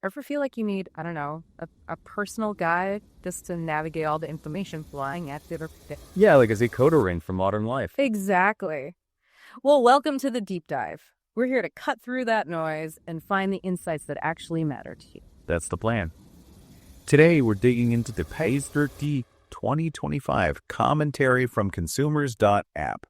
Ever feel like you need, I don't know, a personal guide just to navigate all the information flying at the Yeah, like a decoder ring from modern life. Exactly. Well, welcome to the deep dive. We're here to cut through that noise and find the insights that actually matter to you. That's the plan. Today, we're digging into the May13'25 2025 commentary from Consumers.app.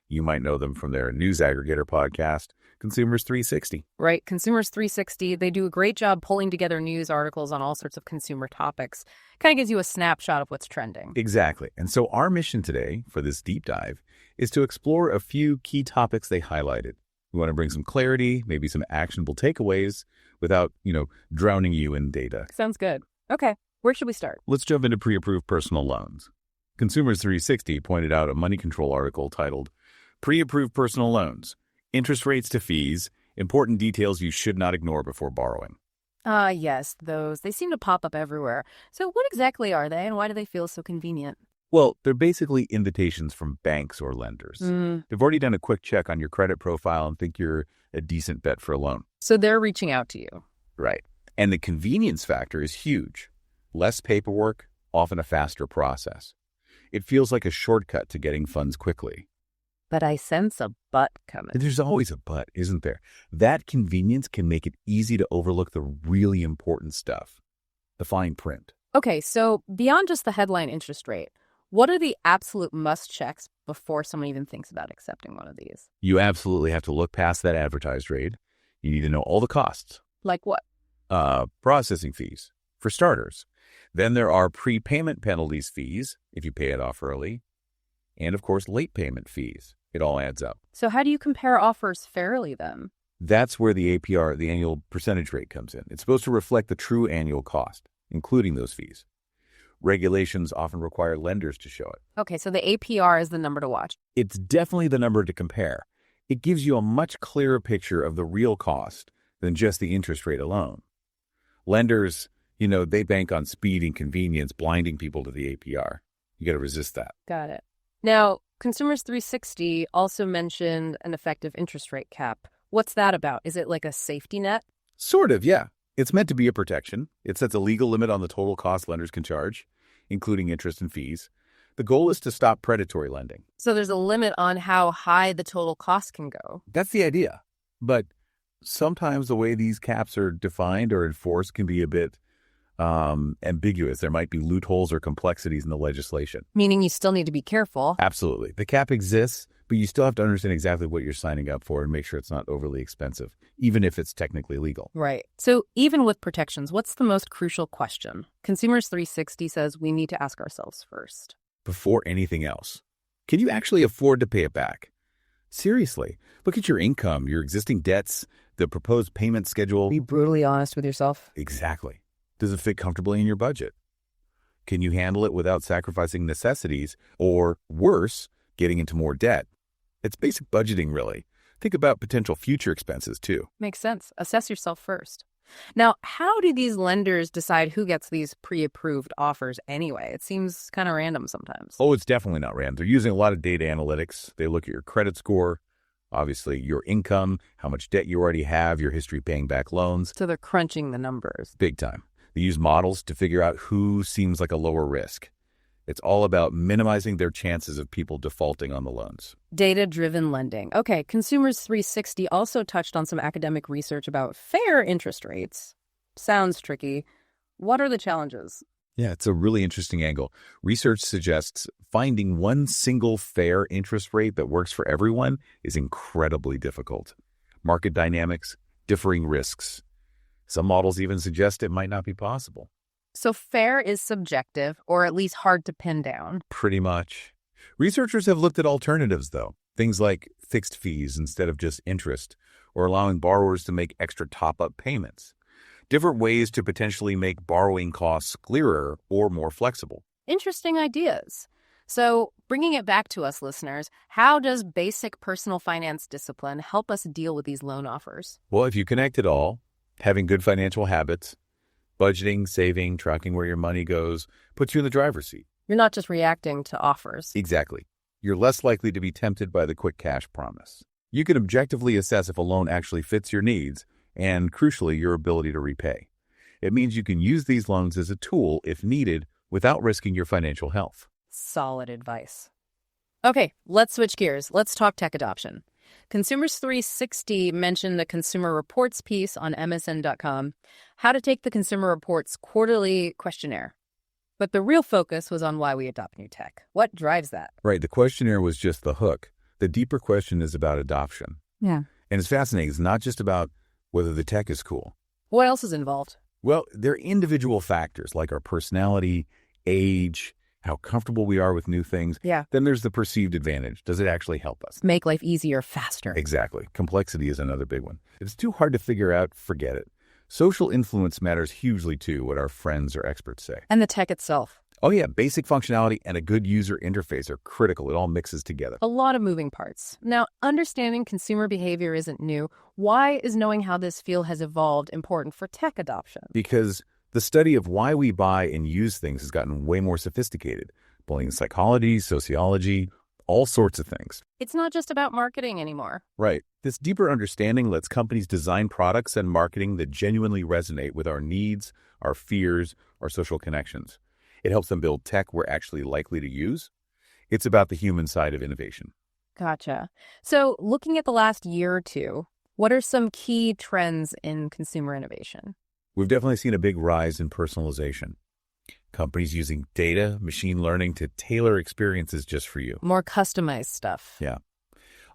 You might know them from their news aggregator podcast, Consumers360. Right. Consumers360, they do a great job pulling together news articles on all sorts of consumer topics. Kind of gives you a snapshot of what's trending. Exactly. And so our mission today for this deep dive is to explore a few key topics they highlighted. We want to bring some clarity, maybe some actionable takeaways without, drowning you in data. Sounds good. Okay. Where should we start? Let's jump into pre-approved personal loans. Consumers360 pointed out a money control article titled Pre-approved personal loans, interest rates to fees, important details you should not ignore before borrowing. Yes, those. They seem to pop up everywhere. So what exactly are they and why do they feel so convenient? Well, they're basically invitations from banks or lenders. They've already done a quick check on your credit profile and think you're a decent bet for a loan. So they're reaching out to you. Right. And the convenience factor is huge. Less paperwork, often a faster process. It feels like a shortcut to getting funds quickly. But I sense a but coming. There's always a but, isn't there? That convenience can make it easy to overlook the really important stuff, the fine print. Okay, so beyond just the headline interest rate, what are the absolute must checks before someone even thinks about accepting one of these? You absolutely have to look past that advertised rate. You need to know all the costs. Like what? Processing fees, for starters. Then there are prepayment penalties fees, if you pay it off early. And, of course, late payment fees. It all adds up. So how do you compare offers fairly then? That's where the APR, the annual percentage rate, comes in. It's supposed to reflect the true annual cost, including those fees. Regulations often require lenders to show it. Okay, so the APR is the number to watch. It's definitely the number to compare. It gives you a much clearer picture of the real cost than just the interest rate alone. Lenders, they bank on speed and convenience, blinding people to the APR. You got to resist that. Got it. Now, Consumers360 also mentioned an effective interest rate cap. What's that about? Is it like a safety net? Sort of, yeah. It's meant to be a protection. It sets a legal limit on the total cost lenders can charge, including interest and fees. The goal is to stop predatory lending. So there's a limit on how high the total cost can go. That's the idea. But sometimes the way these caps are defined or enforced can be a bit ambiguous. There might be loopholes or complexities in the legislation. Meaning you still need to be careful. Absolutely. The cap exists, but you still have to understand exactly what you're signing up for and make sure it's not overly expensive, even if it's technically legal. Right. So even with protections, what's the most crucial question? Consumers360 says we need to ask ourselves first. Before anything else, can you actually afford to pay it back? Seriously, look at your income, your existing debts, the proposed payment schedule. Be brutally honest with yourself. Exactly. Does it fit comfortably in your budget? Can you handle it without sacrificing necessities or, worse, getting into more debt? It's basic budgeting, really. Think about potential future expenses, too. Makes sense. Assess yourself first. Now, how do these lenders decide who gets these pre-approved offers anyway? It seems kind of random sometimes. Oh, it's definitely not random. They're using a lot of data analytics. They look at your credit score, obviously your income, how much debt you already have, your history paying back loans. So they're crunching the numbers. Big time. They use models to figure out who seems like a lower risk. It's all about minimizing their chances of people defaulting on the loans. Data-driven lending. Okay, Consumers360 also touched on some academic research about fair interest rates. Sounds tricky. What are the challenges? Yeah, it's a really interesting angle. Research suggests finding one single fair interest rate that works for everyone is incredibly difficult. Market dynamics, differing risks. Some models even suggest it might not be possible. So fair is subjective, or at least hard to pin down. Pretty much. Researchers have looked at alternatives, though. Things like fixed fees instead of just interest, or allowing borrowers to make extra top-up payments. Different ways to potentially make borrowing costs clearer or more flexible. Interesting ideas. So bringing it back to us, listeners, how does basic personal finance discipline help us deal with these loan offers? Well, if you connect it all, having good financial habits, budgeting, saving, tracking where your money goes, puts you in the driver's seat. You're not just reacting to offers. Exactly. You're less likely to be tempted by the quick cash promise. You can objectively assess if a loan actually fits your needs and, crucially, your ability to repay. It means you can use these loans as a tool if needed without risking your financial health. Solid advice. Okay, let's switch gears. Let's talk tech adoption. Consumers360 mentioned the Consumer Reports piece on MSN.com, how to take the Consumer Reports quarterly questionnaire. But the real focus was on why we adopt new tech. What drives that? Right, the questionnaire was just the hook. The deeper question is about adoption. Yeah. And it's fascinating. It's not just about whether the tech is cool. What else is involved? Well, there are individual factors like our personality, age, how comfortable we are with new things. Yeah. Then there's the perceived advantage. Does it actually help us? Make life easier, faster. Exactly. Complexity is another big one. If it's too hard to figure out, forget it. Social influence matters hugely too, what our friends or experts say. And the tech itself. Oh yeah, basic functionality and a good user interface are critical. It all mixes together. A lot of moving parts. Now, understanding consumer behavior isn't new. Why is knowing how this field has evolved important for tech adoption? Because the study of why we buy and use things has gotten way more sophisticated. Pulling psychology, sociology, all sorts of things. It's not just about marketing anymore. Right. This deeper understanding lets companies design products and marketing that genuinely resonate with our needs, our fears, our social connections. It helps them build tech we're actually likely to use. It's about the human side of innovation. Gotcha. So looking at the last year or two, what are some key trends in consumer innovation? We've definitely seen a big rise in personalization. Companies using data, machine learning to tailor experiences just for you. More customized stuff. Yeah.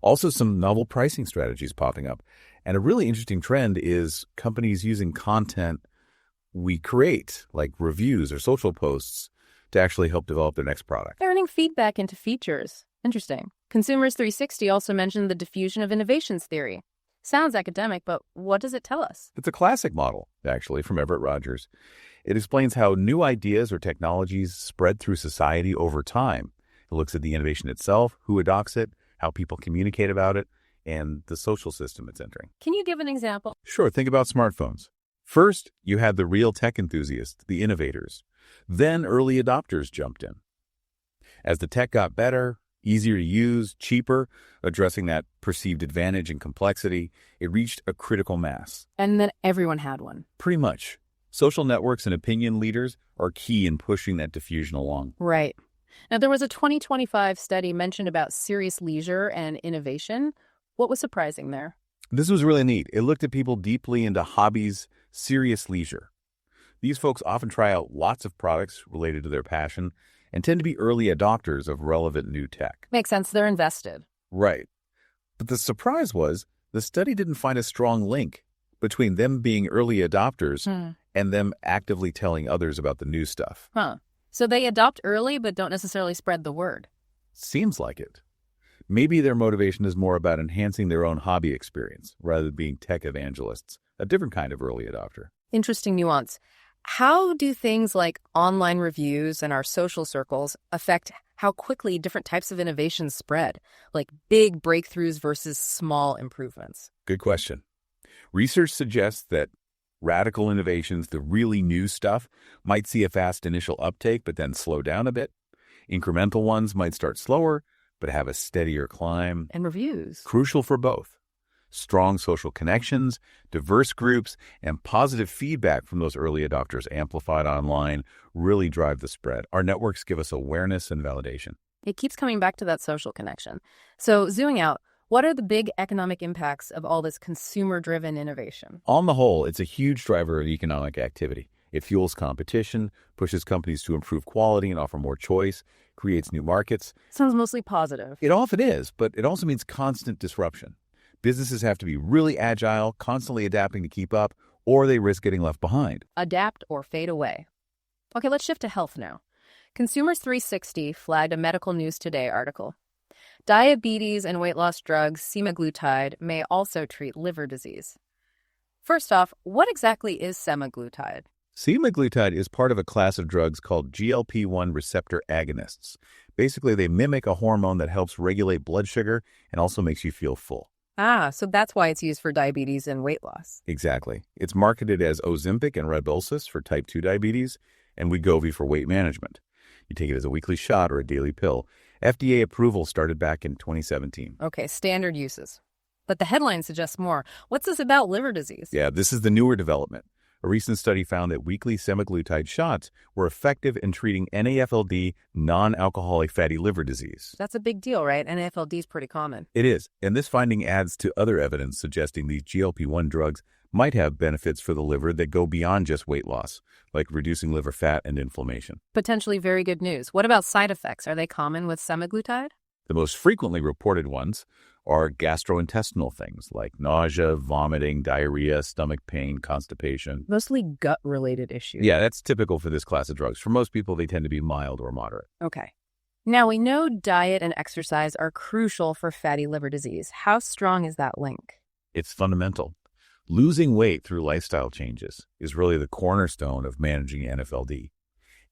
Also, some novel pricing strategies popping up. And a really interesting trend is companies using content we create, like reviews or social posts, to actually help develop their next product. Turning feedback into features. Interesting. Consumers360 also mentioned the diffusion of innovations theory. Sounds academic, but what does it tell us? It's a classic model, actually, from Everett Rogers. It explains how new ideas or technologies spread through society over time. It looks at the innovation itself, who adopts it, how people communicate about it, and the social system it's entering. Can you give an example? Sure, think about smartphones. First, you had the real tech enthusiasts, the innovators. Then early adopters jumped in. As the tech got better, easier to use, cheaper, addressing that perceived advantage and complexity, it reached a critical mass. And then everyone had one. Pretty much. Social networks and opinion leaders are key in pushing that diffusion along. Right. Now, there was a 2025 study mentioned about serious leisure and innovation. What was surprising there? This was really neat. It looked at people deeply into hobbies, serious leisure. These folks often try out lots of products related to their passion and tend to be early adopters of relevant new tech. Makes sense. They're invested. Right. But the surprise was the study didn't find a strong link between them being early adopters and them actively telling others about the new stuff. So they adopt early but don't necessarily spread the word. Seems like it. Maybe their motivation is more about enhancing their own hobby experience rather than being tech evangelists, a different kind of early adopter. Interesting nuance. How do things like online reviews and our social circles affect how quickly different types of innovations spread, like big breakthroughs versus small improvements? Good question. Research suggests that radical innovations, the really new stuff, might see a fast initial uptake but then slow down a bit. Incremental ones might start slower but have a steadier climb. And reviews. Crucial for both. Strong social connections, diverse groups, and positive feedback from those early adopters amplified online really drive the spread. Our networks give us awareness and validation. It keeps coming back to that social connection. So zooming out, what are the big economic impacts of all this consumer-driven innovation? On the whole, it's a huge driver of economic activity. It fuels competition, pushes companies to improve quality and offer more choice, creates new markets. Sounds mostly positive. It often is, but it also means constant disruption. Businesses have to be really agile, constantly adapting to keep up, or they risk getting left behind. Adapt or fade away. Okay, let's shift to health now. Consumers360 flagged a Medical News Today article. Diabetes and weight loss drugs, semaglutide, may also treat liver disease. First off, what exactly is semaglutide? Semaglutide is part of a class of drugs called GLP-1 receptor agonists. Basically, they mimic a hormone that helps regulate blood sugar and also makes you feel full. So that's why it's used for diabetes and weight loss. Exactly. It's marketed as Ozempic and Rybelsus for type 2 diabetes and Wegovy for weight management. You take it as a weekly shot or a daily pill. FDA approval started back in 2017. Okay, standard uses. But the headline suggests more. What's this about liver disease? Yeah, this is the newer development. A recent study found that weekly semaglutide shots were effective in treating NAFLD, non-alcoholic fatty liver disease. That's a big deal, right? NAFLD is pretty common. It is, and this finding adds to other evidence suggesting these GLP-1 drugs might have benefits for the liver that go beyond just weight loss, like reducing liver fat and inflammation. Potentially very good news. What about side effects? Are they common with semaglutide? The most frequently reported ones are gastrointestinal things like nausea, vomiting, diarrhea, stomach pain, constipation. Mostly gut-related issues. Yeah, that's typical for this class of drugs. For most people, they tend to be mild or moderate. Okay. Now, we know diet and exercise are crucial for fatty liver disease. How strong is that link? It's fundamental. Losing weight through lifestyle changes is really the cornerstone of managing NAFLD.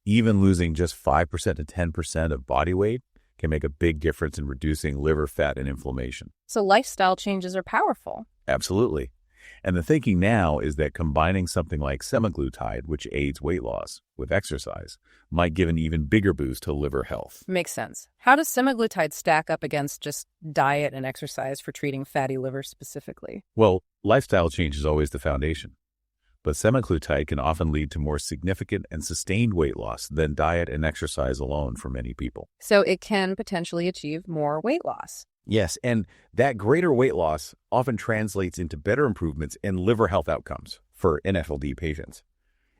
Even losing just 5% to 10% of body weight can make a big difference in reducing liver fat and inflammation. So lifestyle changes are powerful. Absolutely. And the thinking now is that combining something like semaglutide, which aids weight loss, with exercise might give an even bigger boost to liver health. Makes sense. How does semaglutide stack up against just diet and exercise for treating fatty liver specifically? Well, lifestyle change is always the foundation. But semaglutide can often lead to more significant and sustained weight loss than diet and exercise alone for many people. So it can potentially achieve more weight loss. Yes, and that greater weight loss often translates into better improvements in liver health outcomes for NAFLD patients.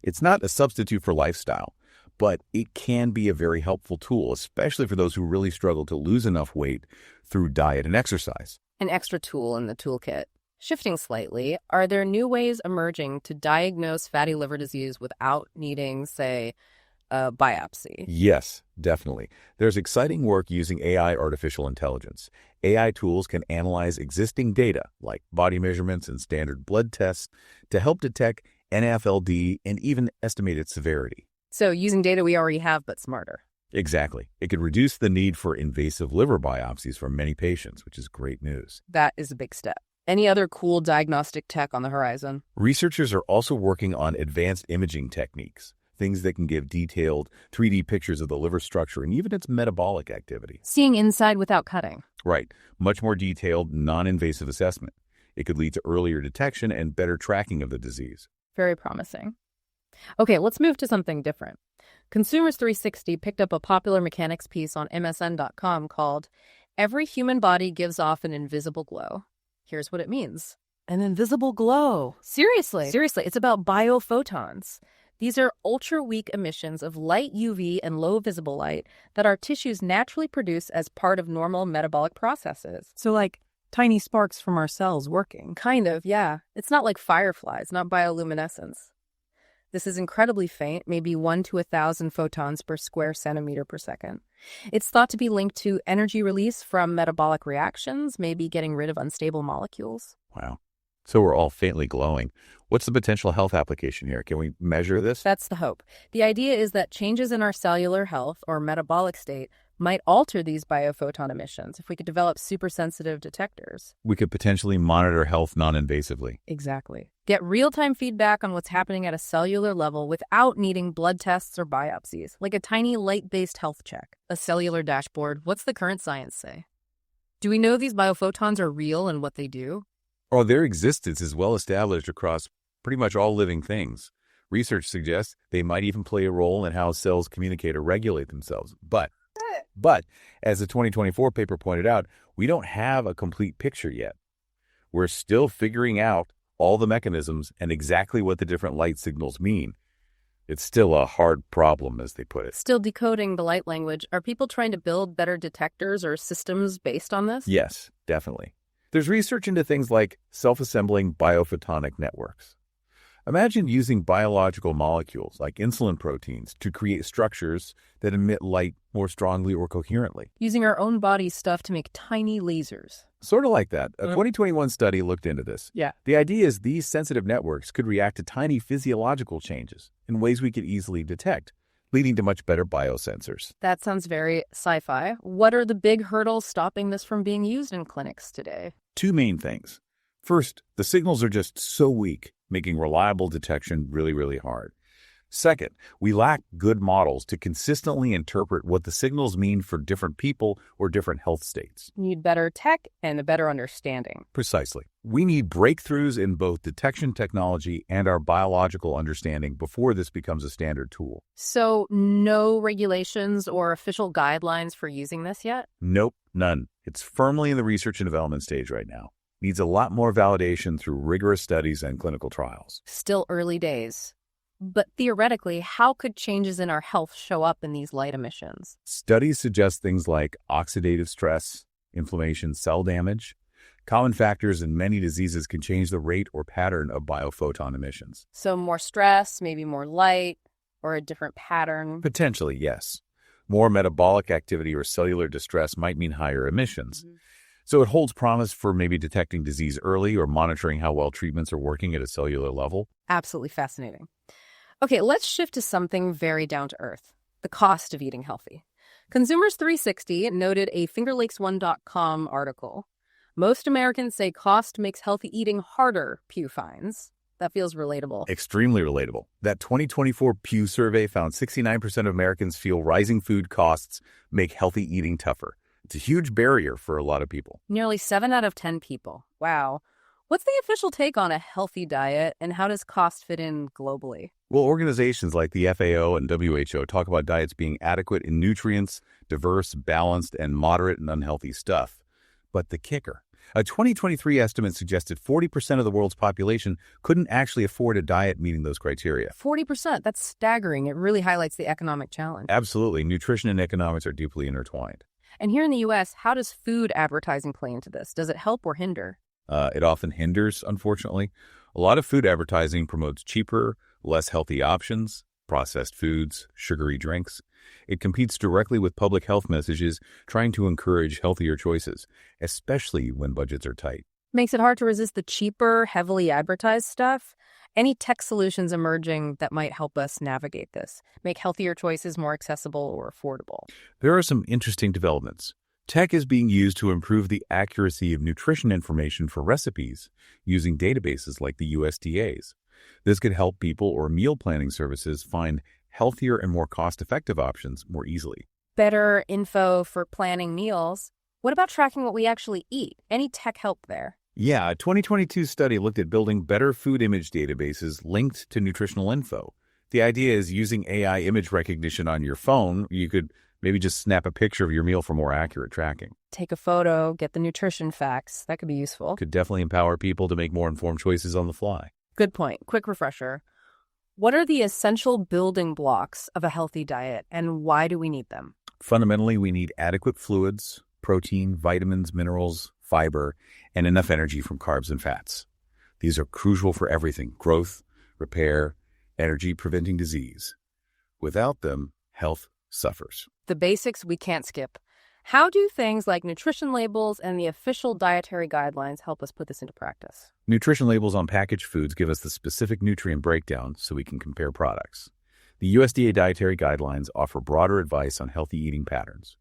It's not a substitute for lifestyle, but it can be a very helpful tool, especially for those who really struggle to lose enough weight through diet and exercise. An extra tool in the toolkit. Shifting slightly, are there new ways emerging to diagnose fatty liver disease without needing, say, a biopsy? Yes, definitely. There's exciting work using AI artificial intelligence. AI tools can analyze existing data, like body measurements and standard blood tests, to help detect NAFLD and even estimate its severity. So using data we already have, but smarter. Exactly. It could reduce the need for invasive liver biopsies for many patients, which is great news. That is a big step. Any other cool diagnostic tech on the horizon? Researchers are also working on advanced imaging techniques, things that can give detailed 3D pictures of the liver structure and even its metabolic activity. Seeing inside without cutting. Right. Much more detailed, non-invasive assessment. It could lead to earlier detection and better tracking of the disease. Very promising. Okay, let's move to something different. Consumers360 picked up a popular mechanics piece on MSN.com called "Every Human Body Gives Off an Invisible Glow." Here's what it means. An invisible glow. Seriously, it's about biophotons. These are ultra-weak emissions of light UV and low visible light that our tissues naturally produce as part of normal metabolic processes. So like tiny sparks from our cells working. Kind of, yeah. It's not like fireflies, not bioluminescence. This is incredibly faint, maybe 1 to 1,000 photons per square centimeter per second. It's thought to be linked to energy release from metabolic reactions, maybe getting rid of unstable molecules. Wow. So we're all faintly glowing. What's the potential health application here? Can we measure this? That's the hope. The idea is that changes in our cellular health or metabolic state might alter these biophoton emissions if we could develop super-sensitive detectors. We could potentially monitor health non-invasively. Exactly. Get real-time feedback on what's happening at a cellular level without needing blood tests or biopsies, like a tiny light-based health check. A cellular dashboard. What's the current science say? Do we know these biophotons are real and what they do? Oh, their existence is well established across pretty much all living things. Research suggests they might even play a role in how cells communicate or regulate themselves. But, as the 2024 paper pointed out, we don't have a complete picture yet. We're still figuring out all the mechanisms and exactly what the different light signals mean. It's still a hard problem, as they put it. Still decoding the light language. Are people trying to build better detectors or systems based on this? Yes, definitely. There's research into things like self-assembling biophotonic networks. Imagine using biological molecules like insulin proteins to create structures that emit light more strongly or coherently. Using our own body's stuff to make tiny lasers. Sort of like that. A 2021 study looked into this. Yeah. The idea is these sensitive networks could react to tiny physiological changes in ways we could easily detect, leading to much better biosensors. That sounds very sci-fi. What are the big hurdles stopping this from being used in clinics today? Two main things. First, the signals are just so weak, making reliable detection really, really hard. Second, we lack good models to consistently interpret what the signals mean for different people or different health states. You need better tech and a better understanding. Precisely. We need breakthroughs in both detection technology and our biological understanding before this becomes a standard tool. So no regulations or official guidelines for using this yet? Nope, none. It's firmly in the research and development stage right now. Needs a lot more validation through rigorous studies and clinical trials. Still early days. But theoretically, how could changes in our health show up in these light emissions? Studies suggest things like oxidative stress, inflammation, cell damage. Common factors in many diseases can change the rate or pattern of biophoton emissions. So more stress, maybe more light, or a different pattern? Potentially, yes. More metabolic activity or cellular distress might mean higher emissions. So it holds promise for maybe detecting disease early or monitoring how well treatments are working at a cellular level. Absolutely fascinating. Okay, let's shift to something very down to earth, the cost of eating healthy. Consumers360 noted a FingerLakes1.com article. Most Americans say cost makes healthy eating harder, Pew finds. That feels relatable. Extremely relatable. That 2024 Pew survey found 69% of Americans feel rising food costs make healthy eating tougher. It's a huge barrier for a lot of people. Nearly 7 out of 10 people. Wow. What's the official take on a healthy diet, and how does cost fit in globally? Well, organizations like the FAO and WHO talk about diets being adequate in nutrients, diverse, balanced, and moderate and unhealthy stuff. But the kicker, a 2023 estimate suggested 40% of the world's population couldn't actually afford a diet meeting those criteria. 40%, that's staggering. It really highlights the economic challenge. Absolutely. Nutrition and economics are deeply intertwined. And here in the U.S., how does food advertising play into this? Does it help or hinder? It often hinders, unfortunately. A lot of food advertising promotes cheaper, less healthy options, processed foods, sugary drinks. It competes directly with public health messages trying to encourage healthier choices, especially when budgets are tight. Makes it hard to resist the cheaper, heavily advertised stuff. Any tech solutions emerging that might help us navigate this, make healthier choices more accessible or affordable? There are some interesting developments. Tech is being used to improve the accuracy of nutrition information for recipes using databases like the USDA's. This could help people or meal planning services find healthier and more cost-effective options more easily. Better info for planning meals. What about tracking what we actually eat? Any tech help there? Yeah, a 2022 study looked at building better food image databases linked to nutritional info. The idea is using AI image recognition on your phone, you could maybe just snap a picture of your meal for more accurate tracking. Take a photo, get the nutrition facts. That could be useful. Could definitely empower people to make more informed choices on the fly. Good point. Quick refresher. What are the essential building blocks of a healthy diet, and why do we need them? Fundamentally, we need adequate fluids, protein, vitamins, minerals, fiber, and enough energy from carbs and fats. These are crucial for everything: growth, repair, energy, preventing disease. Without them, health suffers. The basics we can't skip. How do things like nutrition labels and the official dietary guidelines help us put this into practice? Nutrition labels on packaged foods give us the specific nutrient breakdown so we can compare products. The USDA dietary guidelines offer broader advice on healthy eating patterns.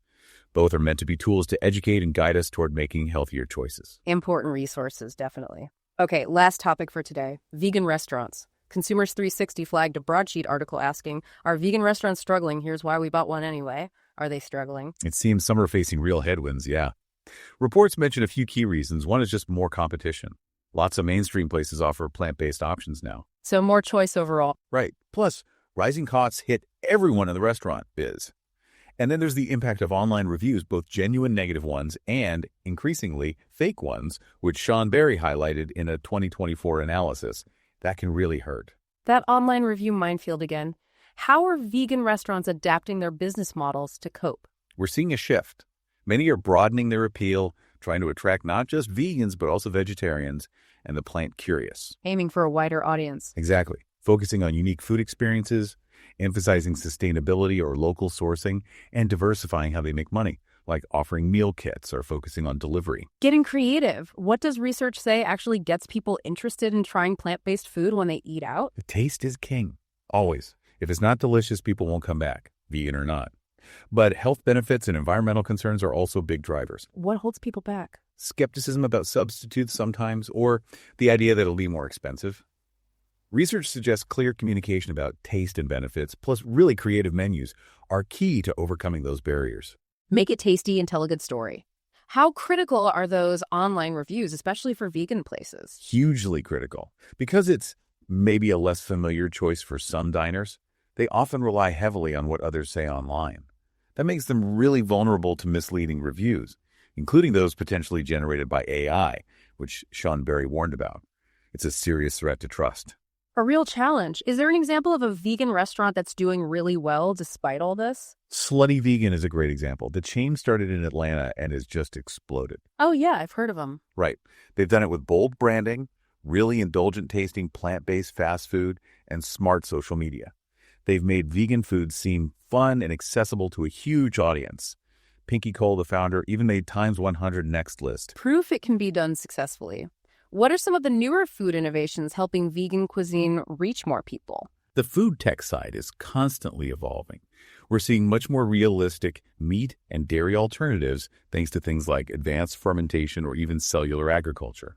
Both are meant to be tools to educate and guide us toward making healthier choices. Important resources, definitely. Okay, last topic for today, vegan restaurants. Consumers360 flagged a broadsheet article asking, are vegan restaurants struggling? Here's why we bought one anyway. Are they struggling? It seems some are facing real headwinds, yeah. Reports mention a few key reasons. One is just more competition. Lots of mainstream places offer plant-based options now. So more choice overall. Right. Plus, rising costs hit everyone in the restaurant biz. And then there's the impact of online reviews, both genuine negative ones and, increasingly, fake ones, which Sean Berry highlighted in a 2024 analysis. That can really hurt. That online review minefield again. How are vegan restaurants adapting their business models to cope? We're seeing a shift. Many are broadening their appeal, trying to attract not just vegans, but also vegetarians and the plant curious. Aiming for a wider audience. Exactly. Focusing on unique food experiences, emphasizing sustainability or local sourcing, and diversifying how they make money, like offering meal kits or focusing on delivery. Getting creative. What does research say actually gets people interested in trying plant-based food when they eat out? The taste is king, always. If it's not delicious, people won't come back, vegan or not. But health benefits and environmental concerns are also big drivers. What holds people back? Skepticism about substitutes sometimes, or the idea that it'll be more expensive. Research suggests clear communication about taste and benefits, plus really creative menus, are key to overcoming those barriers. Make it tasty and tell a good story. How critical are those online reviews, especially for vegan places? Hugely critical. Because it's maybe a less familiar choice for some diners, they often rely heavily on what others say online. That makes them really vulnerable to misleading reviews, including those potentially generated by AI, which Sean Berry warned about. It's a serious threat to trust. A real challenge. Is there an example of a vegan restaurant that's doing really well despite all this? Slutty Vegan is a great example. The chain started in Atlanta and has just exploded. Oh yeah, I've heard of them. Right. They've done it with bold branding, really indulgent tasting plant-based fast food, and smart social media. They've made vegan food seem fun and accessible to a huge audience. Pinky Cole, the founder, even made Times 100 Next list. Proof it can be done successfully. What are some of the newer food innovations helping vegan cuisine reach more people? The food tech side is constantly evolving. We're seeing much more realistic meat and dairy alternatives thanks to things like advanced fermentation or even cellular agriculture.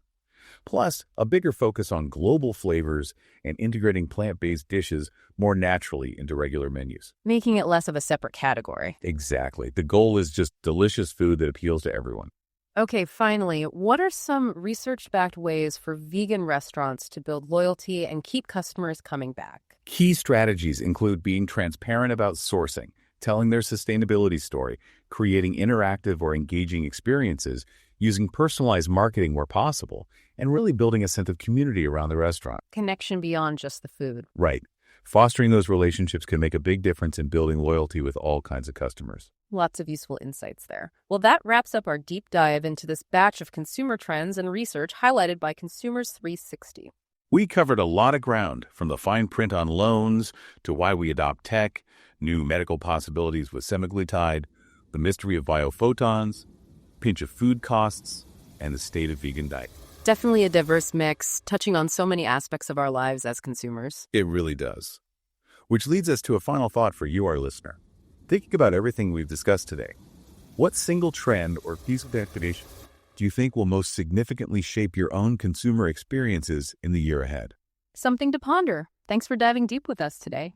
Plus, a bigger focus on global flavors and integrating plant-based dishes more naturally into regular menus. Making it less of a separate category. Exactly. The goal is just delicious food that appeals to everyone. Okay, finally, what are some research-backed ways for vegan restaurants to build loyalty and keep customers coming back? Key strategies include being transparent about sourcing, telling their sustainability story, creating interactive or engaging experiences, using personalized marketing where possible, and really building a sense of community around the restaurant. Connection beyond just the food. Right. Fostering those relationships can make a big difference in building loyalty with all kinds of customers. Lots of useful insights there. Well, that wraps up our deep dive into this batch of consumer trends and research highlighted by Consumers360. We covered a lot of ground, from the fine print on loans to why we adopt tech, new medical possibilities with Semaglutide, the mystery of biophotons, pinch of food costs, and the state of vegan diet. Definitely a diverse mix, touching on so many aspects of our lives as consumers. It really does. Which leads us to a final thought for you, our listener. Thinking about everything we've discussed today, what single trend or piece of activation do you think will most significantly shape your own consumer experiences in the year ahead? Something to ponder. Thanks for diving deep with us today.